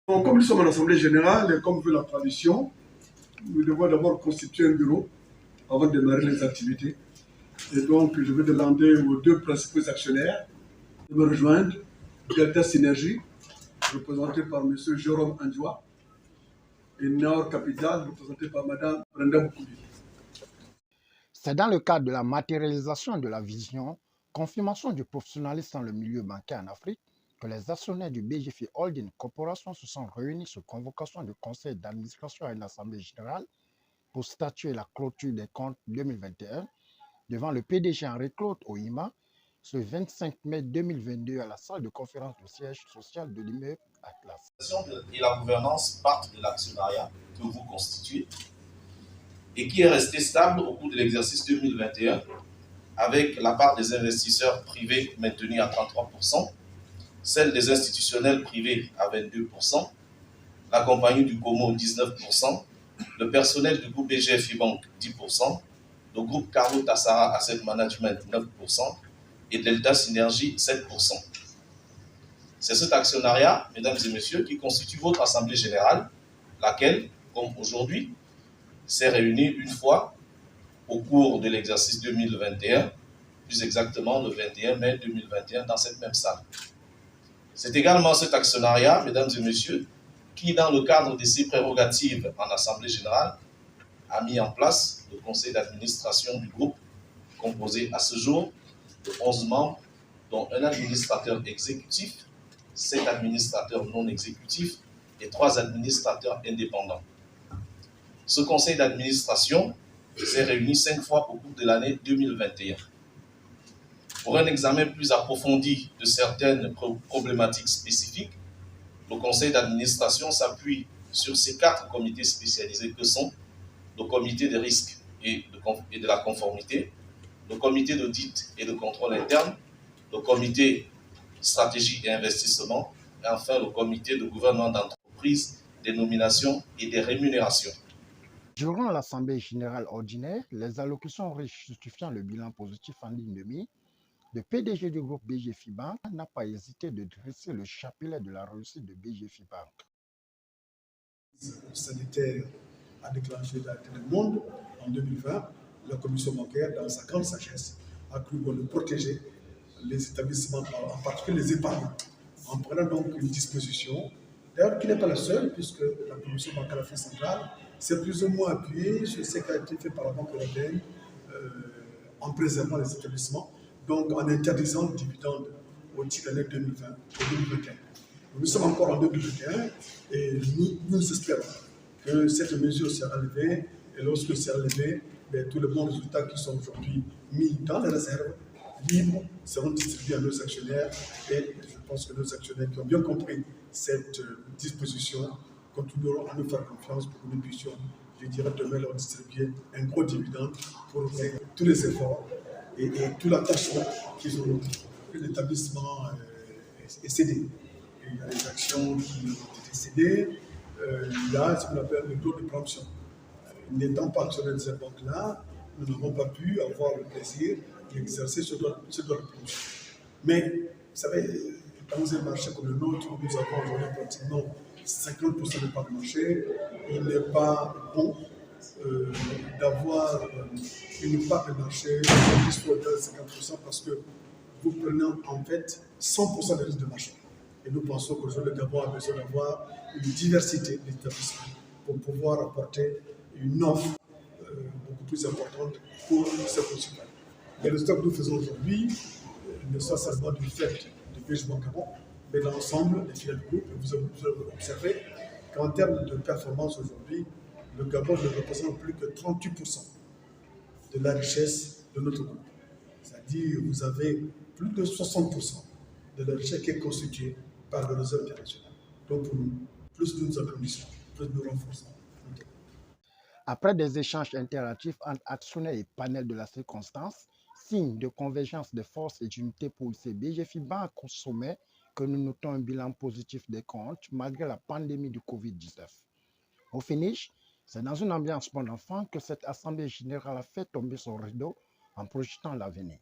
Bon, comme nous sommes à l'Assemblée générale et comme veut la tradition, nous devons d'abord constituer un bureau avant de démarrer les activités. Et donc, je vais demander aux deux principaux actionnaires de me rejoindre. Delta Synergie, représenté par M. Jérôme Andjoua, et Nord Capital, représenté par Mme Brenda Boukoudi. C'est dans le cadre de la matérialisation de la vision, confirmation du professionnalisme dans le milieu bancaire en Afrique, que les actionnaires du BGFI Holding Corporation se sont réunis sur convocation du conseil d'administration à une assemblée générale pour statuer la clôture des comptes 2021 devant le PDG Henri-Claude Ohima ce 25 mai 2022 à la salle de conférence du siège social de l'immeuble Atlas. Et la gouvernance partent de l'actionnariat que vous constituez et qui est resté stable au cours de l'exercice 2021 avec la part des investisseurs privés maintenue à 33%, celle des institutionnels privés à 22%, la compagnie du Como 19%, le personnel du groupe BGFI Bank 10%, le groupe Caro Tassara Asset Management 9% et Delta Synergie 7%. C'est cet actionnariat, mesdames et messieurs, qui constitue votre assemblée générale, laquelle, comme aujourd'hui, s'est réunie une fois au cours de l'exercice 2021, plus exactement le 21 mai 2021, dans cette même salle. C'est également cet actionnariat, mesdames et messieurs, qui, dans le cadre de ses prérogatives en assemblée générale, a mis en place le conseil d'administration du groupe, composé à ce jour de 11 membres, dont un administrateur exécutif, 7 administrateurs non exécutifs et 3 administrateurs indépendants. Ce conseil d'administration s'est réuni 5 fois au cours de l'année 2021. Pour un examen plus approfondi de certaines problématiques spécifiques, le conseil d'administration s'appuie sur ces 4 comités spécialisés que sont le comité de risque et de la conformité, le comité d'audit et de contrôle interne, le comité stratégie et investissement, et enfin le comité de gouvernement d'entreprise, des nominations et des rémunérations. Durant l'Assemblée générale ordinaire, les allocutions justifiant le bilan positif en ligne de mire, le PDG du groupe BGFI Bank n'a pas hésité de dresser le chapelet de la réussite de BGFI Bank. Le sanitaire a déclenché le monde en 2020. La commission bancaire, dans sa grande sagesse, a cru bon de protéger les établissements, en particulier les épargnants, en prenant donc une disposition, d'ailleurs qui n'est pas la seule, puisque la commission bancaire d'Afrique centrale s'est plus ou moins appuyée sur ce qui a été fait par la Banque européenne en préservant les établissements, donc en interdisant le dividende au titre de l'année 2020 et 2021. Nous sommes encore en 2021 et nous espérons que cette mesure sera levée et lorsque sera levée, tous les bons résultats qui sont aujourd'hui mis dans les réserves libres seront distribués à nos actionnaires et je pense que nos actionnaires qui ont bien compris cette disposition continueront à nous faire confiance pour que nous puissions, je dirais, demain leur distribuer un gros dividende pour tous les efforts et tout l'attachement qu'ils ont montré. L'établissement est cédé. Il y a des actions qui ont été cédées. Il y a ce qu'on appelle le taux de préemption. N'étant pas actionnaire de cette banque-là, nous n'avons pas pu avoir le plaisir d'exercer ce droit de préemption. Mais, vous savez, dans un marché comme le nôtre, où nous avons aujourd'hui pratiquement 50% de parts de marché, il n'est pas bon d'avoir une part de marché qui soit de 50% parce que vous prenez en fait 100% des risques de marché. Et nous pensons qu'aujourd'hui, le Gabon a besoin d'avoir une diversité d'établissements pour pouvoir apporter une offre beaucoup plus importante pour ses concitoyens. Et le stock que nous faisons aujourd'hui ne soit seulement du fait de BGFI Gabon, mais l'ensemble des filiales du groupe. Vous avez observé qu'en termes de performance aujourd'hui, le Gabon ne représente plus que 38% de la richesse de notre groupe. C'est-à-dire vous avez plus de 60% de la richesse qui est constituée par le réseau international. Donc pour nous, plus nous nous agrandissons, plus nous renforçons. Après des échanges interactifs entre actionnaires et panels de la circonstance, signe de convergence des forces et d'unité pour le BGFI Bank au sommet, que nous notons un bilan positif des comptes malgré la pandémie du Covid-19. Au finish, c'est dans une ambiance bon enfant que cette assemblée générale a fait tomber son rideau en projetant l'avenir.